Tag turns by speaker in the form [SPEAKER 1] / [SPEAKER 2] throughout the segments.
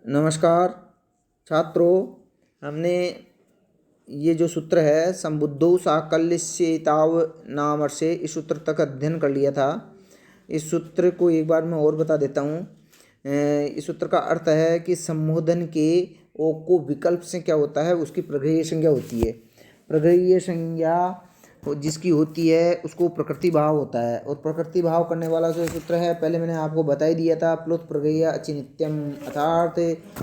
[SPEAKER 1] नमस्कार छात्रों। हमने ये जो सूत्र है संबुद्धौ साकल्यस्येताव नामर्षे, इस सूत्र तक अध्ययन कर लिया था। इस सूत्र को एक बार मैं और बता देता हूँ। इस सूत्र का अर्थ है कि संबोधन के ओ को विकल्प से क्या होता है, उसकी प्रगृह्य संज्ञा होती है। प्रगृह्य संज्ञा जिसकी होती है उसको प्रकृति भाव होता है, और प्रकृति भाव करने वाला जो सूत्र है पहले मैंने आपको बता ही दिया था, प्लुत प्रगृह्य अचिनित्यम। अर्थात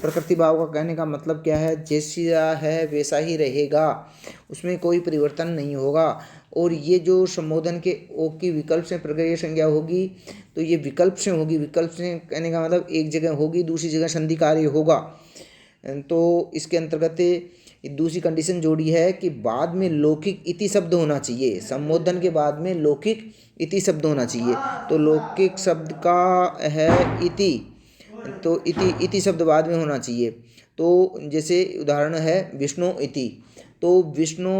[SPEAKER 1] प्रकृति भाव का कहने का मतलब क्या है, जैसा है वैसा ही रहेगा, उसमें कोई परिवर्तन नहीं होगा। और ये जो संबोधन के ओ की विकल्प से प्रगृह्य संज्ञा होगी तो ये विकल्प से होगी। विकल्प से कहने का मतलब एक जगह होगी दूसरी जगह संधि कार्य होगा। तो इसके अंतर्गत दूसरी कंडीशन जोड़ी है कि बाद में लौकिक इति शब्द होना चाहिए। संबोधन के बाद में लौकिक इति शब्द होना चाहिए। तो लौकिक शब्द का है इति, तो इति शब्द बाद में होना चाहिए। तो जैसे उदाहरण है विष्णु इति, तो विष्णु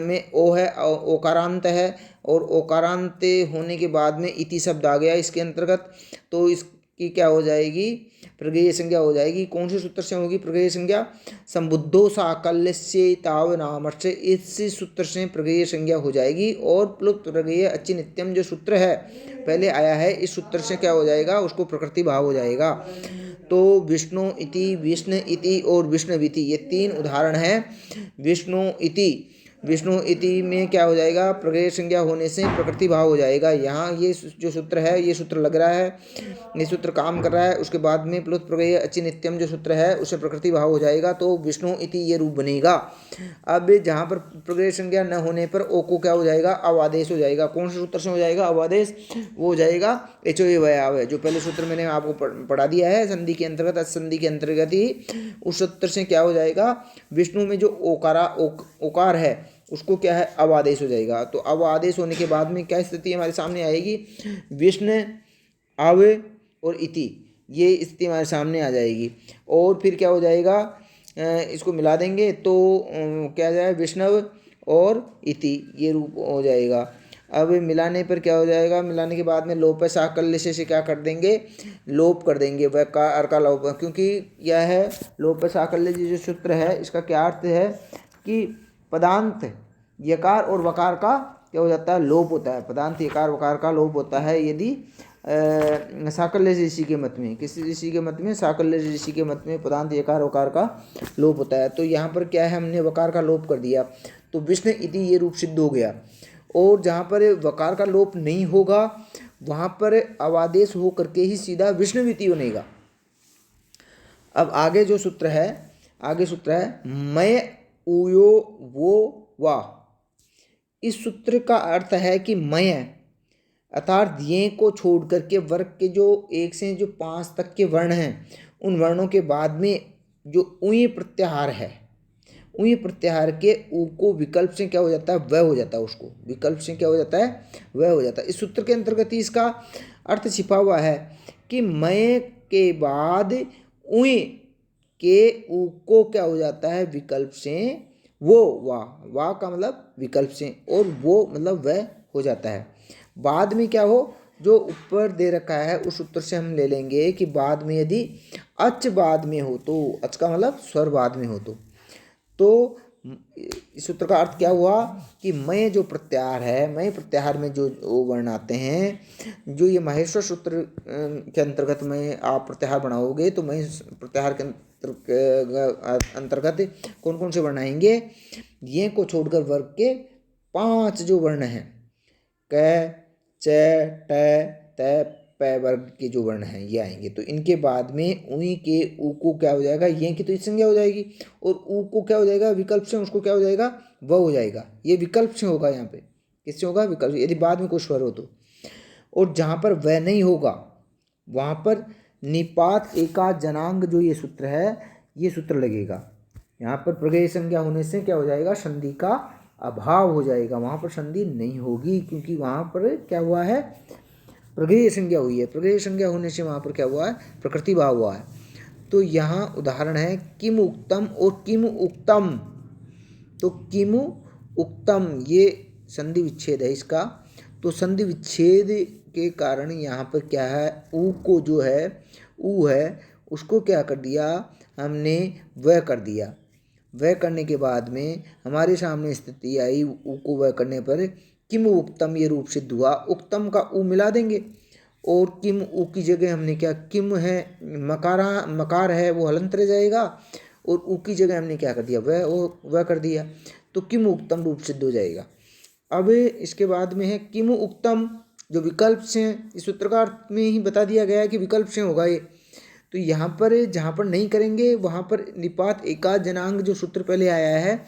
[SPEAKER 1] में ओ है, ओकारांत है, और ओकारांत होने के बाद में इति शब्द आ गया इसके अंतर्गत, तो इसकी क्या हो जाएगी, प्रगृह्य संज्ञा हो जाएगी। कौन से सूत्र से होगी प्रगृह्य संज्ञा? संबुद्धौ साकल्यस्येताव नामर्षे, इस सूत्र से प्रगृह्य संज्ञा हो जाएगी। और प्लुत प्रगृह्य अचिनित्यम जो सूत्र है पहले आया है, इस सूत्र से क्या हो जाएगा, उसको प्रकृति भाव हो जाएगा। तो विष्णु इति, विष्णु इति और विष्णुविति, ये तीन उदाहरण हैं। विष्णु इति में क्या हो जाएगा, प्रगृह्य संज्ञा होने से प्रकृति भाव हो जाएगा। यहाँ ये जो सूत्र है ये सूत्र लग रहा है, ये सूत्र काम कर रहा है। उसके बाद में प्लुत प्रगृह्य अचिनित्यम जो सूत्र है उससे प्रकृति भाव हो जाएगा, तो विष्णु इति ये रूप बनेगा। अब जहाँ पर प्रगृह्य संज्ञा न होने पर ओ को क्या हो जाएगा, अवादेश हो जाएगा। कौन से सूत्र से हो जाएगा अवादेश? वो हो जाएगा एचो वयाव, जो पहले सूत्र मैंने आपको पढ़ा दिया है संधि के अंतर्गत, असंधि के अंतर्गत ही। उस सूत्र से क्या हो जाएगा, विष्णु में जो ओकार है उसको क्या है, अवादेश हो जाएगा। तो अवादेश होने के बाद में क्या स्थिति हमारे सामने आएगी, विष्णु अव और इति, ये स्थिति हमारे सामने आ जाएगी। और फिर क्या हो जाएगा, इसको मिला देंगे तो क्या जाए, विष्णव और इति ये रूप हो जाएगा। अब मिलाने पर क्या हो जाएगा, मिलाने के बाद में लोप साकल्य से क्या कर देंगे, लोप कर देंगे, वह का अर्थ का लोप, क्योंकि यह है लोप साकल्य जो सूत्र है इसका क्या अर्थ है कि पदांत यकार और वकार का क्या हो जाता है, लोप होता है। पदांत यकार वकार का लोप होता है यदि साकल्य ऋषि के मत में, किसी ऋषि के मत में, साकल्य ऋषि के मत में पदांत यकार वकार का लोप होता है। तो यहाँ पर क्या है, हमने वकार का लोप कर दिया तो विष्णु इति ये रूप सिद्ध हो गया। और जहाँ पर वकार का लोप नहीं होगा वहाँ पर अवादेश हो करके ही सीधा विष्णुविति बनेगा। अब आगे जो सूत्र है, आगे सूत्र है मैं उयो वो वा। इस सूत्र का अर्थ है कि मैं अर्थात ये को छोड़ करके वर्ग के जो 1 से जो 5 तक के वर्ण हैं उन वर्णों के बाद में जो उई प्रत्याहार है, उई प्रत्याहार के ऊ को विकल्प से क्या हो जाता है, वह हो जाता है। उसको विकल्प से क्या हो जाता है, वह हो जाता है। इस सूत्र के अंतर्गत ही इसका अर्थ छिपा हुआ है कि मैं के बाद उई के ऊ को क्या हो जाता है, विकल्प से वो, वाह का मतलब विकल्प से, और वो मतलब वह हो जाता है। बाद में क्या हो, जो ऊपर दे रखा है उस सूत्र से हम ले लेंगे कि बाद में यदि अच बाद में हो, तो अच का मतलब स्वर बाद में हो तो इस सूत्र का अर्थ क्या हुआ कि मैं जो प्रत्याहार है, मैं प्रत्याहार में जो वर्ण आते हैं, जो ये माहेश्वर सूत्र के अंतर्गत में आप प्रत्याहार बनाओगे तो मैं प्रत्याहार के अंतर्गत कौन कौन से वर्ण आएंगे, ये को छोड़कर वर्ग के 5 जो वर्ण हैं, क च ट त प वर्ग के जो वर्ण हैं ये आएंगे। तो इनके बाद में उई के ऊ को क्या हो जाएगा, ये की तो संज्ञा हो जाएगी, और ऊ को क्या हो जाएगा, विकल्प से उसको क्या हो जाएगा, वह हो जाएगा। ये विकल्प से होगा, यहाँ पे किससे होगा, विकल्प, यदि बाद में कोई स्वर हो तो। और जहाँ पर वह नहीं होगा वहाँ पर निपात एकाच जनांग जो ये सूत्र है ये सूत्र लगेगा। यहाँ पर प्रगृह्य संज्ञा होने से क्या हो जाएगा, संधि का अभाव हो जाएगा, वहाँ पर संधि नहीं होगी, क्योंकि वहाँ पर क्या हुआ है, प्रगृह्य संज्ञा हुई है। प्रगृह्य संज्ञा होने से वहाँ पर क्या हुआ है, प्रकृति भाव हुआ है। तो यहाँ उदाहरण है किम उक्तम और किम उक्तम। तो किम उक्तम ये संधि विच्छेद है इसका, तो संधि विच्छेद के कारण यहाँ पर क्या है, ऊ को जो है ऊ है उसको क्या कर दिया हमने, वह कर दिया। वह करने के बाद में हमारे सामने स्थिति आई, ऊ को वह करने पर किम उक्तम ये रूप सिद्ध हुआ। उक्तम का ऊ मिला देंगे और किम ऊ की जगह हमने क्या, किम है मकारा, मकार है वो हलंत रह जाएगा और ऊ की जगह हमने क्या कर दिया, वह कर दिया, तो किम उक्तम रूप सिद्ध हो जाएगा। अब इसके बाद में है किम उक्तम, जो विकल्प से इस सूत्रकार में ही बता दिया गया है कि विकल्प से होगा ये। तो यहाँ पर जहाँ पर नहीं करेंगे वहाँ पर निपात एकाद जनांग जो सूत्र पहले आया है,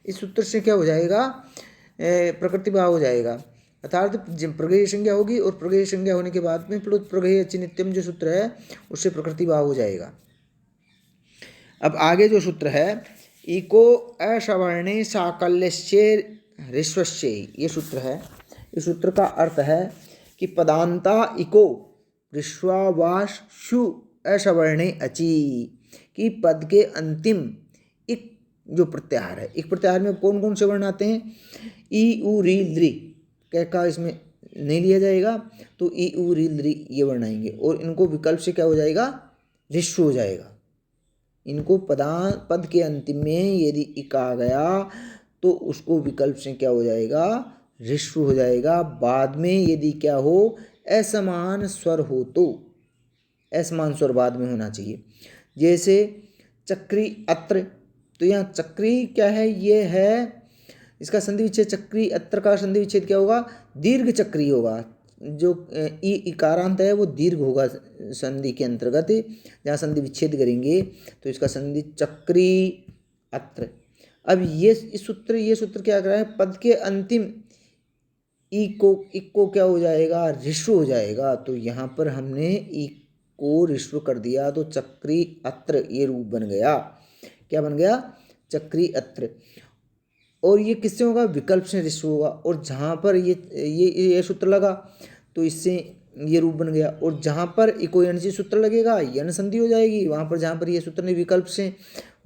[SPEAKER 1] इस सूत्र से क्या हो जाएगा, प्रकृति भाव हो जाएगा, अर्थात प्रगय संज्ञा होगी और प्रगय संज्ञा होने के बाद में प्लुत प्रगय चिनित्यम जो सूत्र है उससे प्रकृति भाव हो जाएगा। अब आगे जो सूत्र है इको असवर्णे साकल्यस्य ऋष्वस्य, ये सूत्र है। इस सूत्र का अर्थ है कि पदांता इको ऋष्वावास शु असवर्णे अची, कि पद के अंतिम इक जो प्रत्याहार है, इक प्रत्याहार में कौन कौन से वर्ण आते हैं, ई उ री लृ, कै का इसमें नहीं लिया जाएगा, तो ई उ री लृ ये वर्ण आएंगे और इनको विकल्प से क्या हो जाएगा, ऋष्व हो जाएगा। इनको पद के अंतिम में यदि इक आ गया तो उसको विकल्प से क्या हो जाएगा, ऋष्व हो जाएगा। बाद में यदि क्या हो, असमान स्वर हो तो असमान स्वर बाद में होना चाहिए। जैसे चक्री अत्र, तो यहाँ चक्री क्या है, ये है इसका संधि विच्छेद, चक्री अत्र का संधि विच्छेद क्या होगा, दीर्घ चक्री होगा। जो इकारांत है वो दीर्घ होगा संधि के अंतर्गत, जहाँ संधि विच्छेद करेंगे तो इसका संधि चक्री अत्र। अब ये सूत्र क्या कर रहा है, पद के अंतिम इक को क्या हो जाएगा, ऋष्व हो जाएगा। तो यहाँ पर हमने इक को ऋष्व कर दिया तो चक्री अत्र ये रूप बन गया। क्या बन गया, चक्री अत्र। और ये किससे होगा, विकल्प से ऋष्व होगा। और जहाँ पर ये सूत्र लगा तो इससे ये रूप बन गया। और जहाँ पर इको यण से सूत्र लगेगा यण संधि हो जाएगी। वहाँ पर जहाँ पर ये सूत्र ने विकल्प से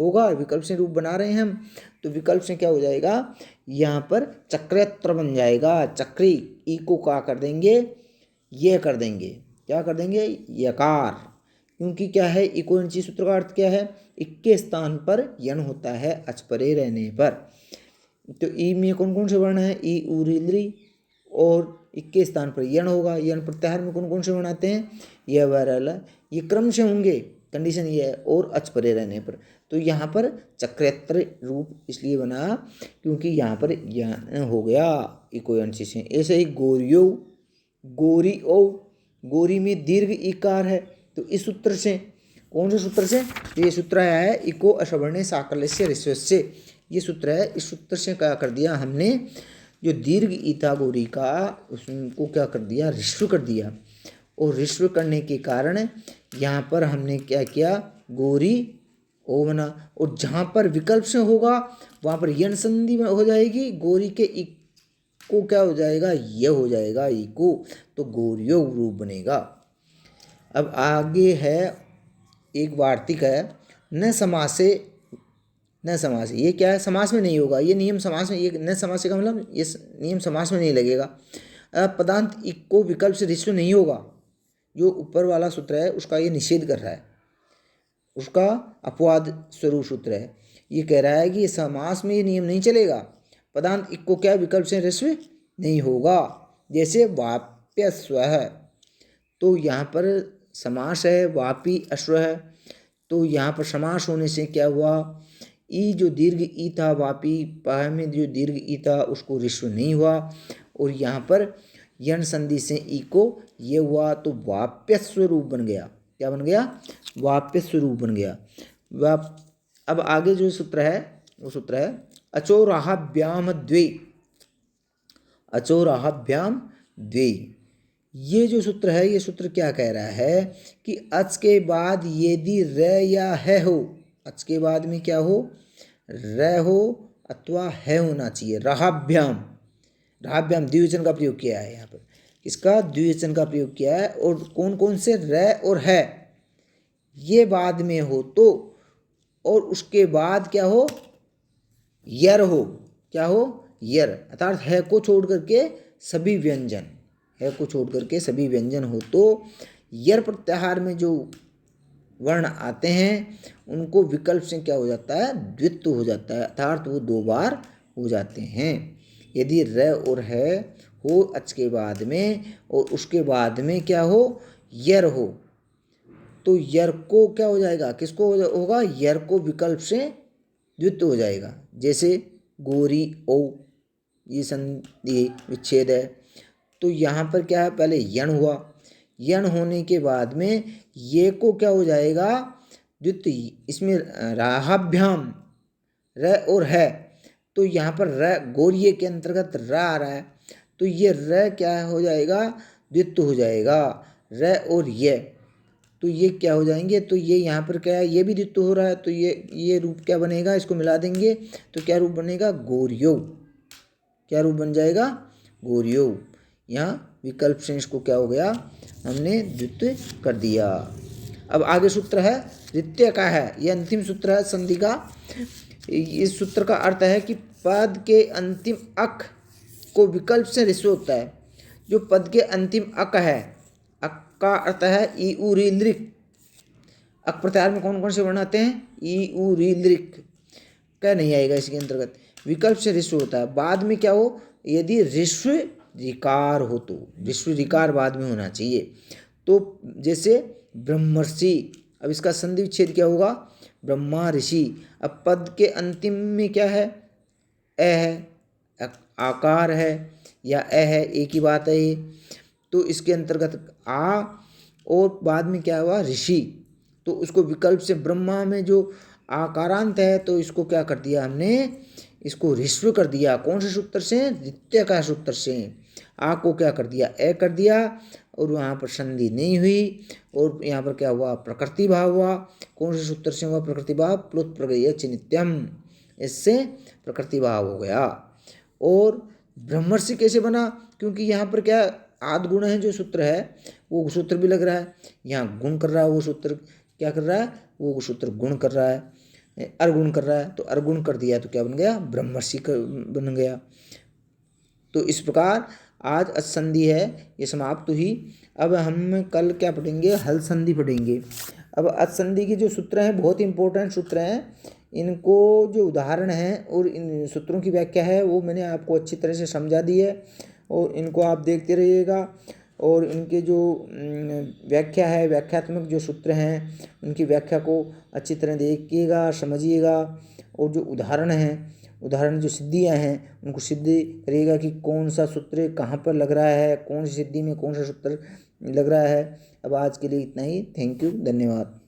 [SPEAKER 1] होगा, विकल्प से रूप बना रहे हैं हम, तो विकल्प से क्या हो जाएगा, यहाँ पर चक्रत्र बन जाएगा। चक्री इको का कर देंगे, ये कर देंगे, क्या कर देंगे, यकार। क्योंकि क्या है, इको यण सूत्र का अर्थ क्या है, इक के स्थान पर यण होता है अचपरे रहने पर। तो ई में कौन कौन से वर्ण है, ई उ री लृ, और इक के स्थान पर यण होगा। यण प्रत्याहार में कौन कौन से वर्ण आते हैं, यह वरल, ये क्रम से होंगे, कंडीशन ये है, और अचपरे रहने पर। तो यहाँ पर चक्रत्र रूप इसलिए बना क्योंकि यहाँ पर यण हो गया इको यण से। ऐसे ही गोरियो, गोरी ओ, गोरी में दीर्घ इकार है, तो इस सूत्र से, कौन से सूत्र से, ये सूत्र आया है इको असवर्णे साकल्यस्य ऋष्वस्य, ये सूत्र है। इस सूत्र से क्या कर दिया हमने, जो दीर्घ ई था गोरी का, उसको क्या कर दिया, ऋष्व कर दिया। और ऋष्व करने के कारण यहाँ पर हमने क्या किया, गोरी ओ बना। और जहाँ पर विकल्प से होगा वहाँ पर यण संधि में हो जाएगी, गोरी के इक को क्या हो जाएगा, यह हो जाएगा इको, तो गोरियो रूप बनेगा। अब आगे है एक वार्तिक है, न समासे, न समास, ये क्या है, समास में नहीं होगा, ये नियम समास में, ये न समास का मतलब ये नियम समास में नहीं लगेगा। पदांत इक को विकल्प से ऋष्व नहीं होगा, जो ऊपर वाला सूत्र है उसका ये निषेध कर रहा है, उसका अपवाद स्वरूप सूत्र है। ये कह रहा है कि समास में ये नियम नहीं चलेगा, पदांत इक को क्या विकल्प से ऋष्व नहीं होगा। जैसे वाप्यस्व है, तो यहाँ पर समास है, वापी अश्व है, तो यहाँ पर समास होने से क्या हुआ, ई जो दीर्घ ई था, वापी पाह में जो दीर्घ ई था उसको ऋष्व नहीं हुआ, और यहाँ पर यण संधि से ई को ये हुआ, तो वाप्यस्व रूप बन गया। क्या बन गया, वाप्यस्व रूप बन गया। अब आगे जो सूत्र है वो सूत्र है अचोराहाभ्याम द्वे, अचोराहाभ्याम द्वे। ये जो सूत्र है, ये सूत्र क्या कह रहा है कि अच के बाद यदि र या है हो, अच के बाद में क्या हो, र हो अथवा है होना चाहिए। रहाभ्याम, रहाभ्याम द्विवचन का प्रयोग किया है यहाँ पर, इसका द्विवचन का प्रयोग किया है। और कौन कौन से, र और है, ये बाद में हो तो, और उसके बाद क्या हो, यर हो, क्या हो, यर, अर्थात है को छोड़ करके सभी व्यंजन, है को छोड़ करके सभी व्यंजन हो तो यर प्रत्याहार में जो वर्ण आते हैं उनको विकल्प से क्या हो जाता है, द्वित्व हो जाता है, अर्थात वो 2 बार हो जाते हैं। यदि र और है हो अच के बाद में और उसके बाद में क्या हो, यर हो, तो यर को क्या हो जाएगा, किसको होगा, यर को विकल्प से द्वित्व हो जाएगा। जैसे गोरी ओ, ये संधि विच्छेद है, तो यहाँ पर क्या है, पहले यण हुआ, यण होने के बाद में ये को क्या हो जाएगा, द्वितीय, इसमें राहाभ्याम र और है, तो यहाँ पर र गोरिये के अंतर्गत र आ रहा है, तो ये र क्या हो जाएगा, द्वित्व हो जाएगा, र और ये, तो ये क्या हो जाएंगे, तो ये यहाँ पर क्या है, ये भी द्वित्व हो रहा है, तो ये रूप क्या बनेगा, इसको मिला देंगे तो क्या रूप बनेगा, गोरियो, क्या रूप बन जाएगा, गोरियो। यहाँ विकल्प से इसको क्या हो गया, हमने द्वित्व कर दिया। अब आगे सूत्र है रित्य का है, यह अंतिम सूत्र है संधि का। इस सूत्र का अर्थ है कि पद के अंतिम अक को विकल्प से ऋस्व होता है। जो पद के अंतिम अक है, अक का अर्थ है ई उ री लृक, अक प्रत्याहार में कौन कौन से वर्ण आते हैं, ई उ री लृक, क्या नहीं आएगा इसके अंतर्गत, विकल्प से ऋस्व होता है। बाद में क्या हो, यदि ऋस्व ऋकार हो तो ऋस्व ऋकार बाद में होना चाहिए। तो जैसे ब्रह्मर्षि, अब इसका संधि विच्छेद क्या होगा, ब्रह्मा ऋषि। अब पद के अंतिम में क्या है, ए है, आकार है या ए है, एक ही बात है ये, तो इसके अंतर्गत आ और बाद में क्या हुआ, ऋषि, तो उसको विकल्प से ब्रह्मा में जो आकारांत है तो इसको क्या कर दिया हमने, इसको ऋस्व कर दिया। कौन से सूत्र से, द्वितीय का सूत्र से। आ को क्या कर दिया, ए कर दिया, और वहाँ पर संधि नहीं हुई, और यहाँ पर क्या हुआ, प्रकृति भाव हुआ। कौन से सूत्र से हुआ प्रकृति भाव, प्लुत प्रगय चिनित्यम, इससे प्रकृति भाव हो गया। और ब्रह्मर्षि कैसे बना, क्योंकि यहाँ पर क्या आद गुण है, जो सूत्र है वो सूत्र भी लग रहा है, यहाँ गुण कर रहा है, वो सूत्र क्या कर रहा है, वो सूत्र गुण कर रहा है, अर्गुण कर रहा है, तो अर्गुण कर दिया तो क्या बन गया, ब्रह्मर्षि बन गया। तो इस प्रकार आज असंधि है ये समाप्त हुई। अब हम कल क्या पढ़ेंगे, हल संधि पढ़ेंगे। अब असंधि के जो सूत्र हैं बहुत इंपॉर्टेंट सूत्र हैं, इनको जो उदाहरण हैं और इन सूत्रों की व्याख्या है वो मैंने आपको अच्छी तरह से समझा दी है, और इनको आप देखते रहिएगा। और इनके जो व्याख्या है, व्याख्यात्मक जो सूत्र हैं उनकी व्याख्या को अच्छी तरह देखिएगा, समझिएगा, और जो उदाहरण हैं, उदाहरण जो सिद्धियां हैं उनको सिद्ध करिएगा कि कौन सा सूत्र कहाँ पर लग रहा है, कौन सी सिद्धि में कौन सा सूत्र लग रहा है। अब आज के लिए इतना ही, थैंक यू, धन्यवाद।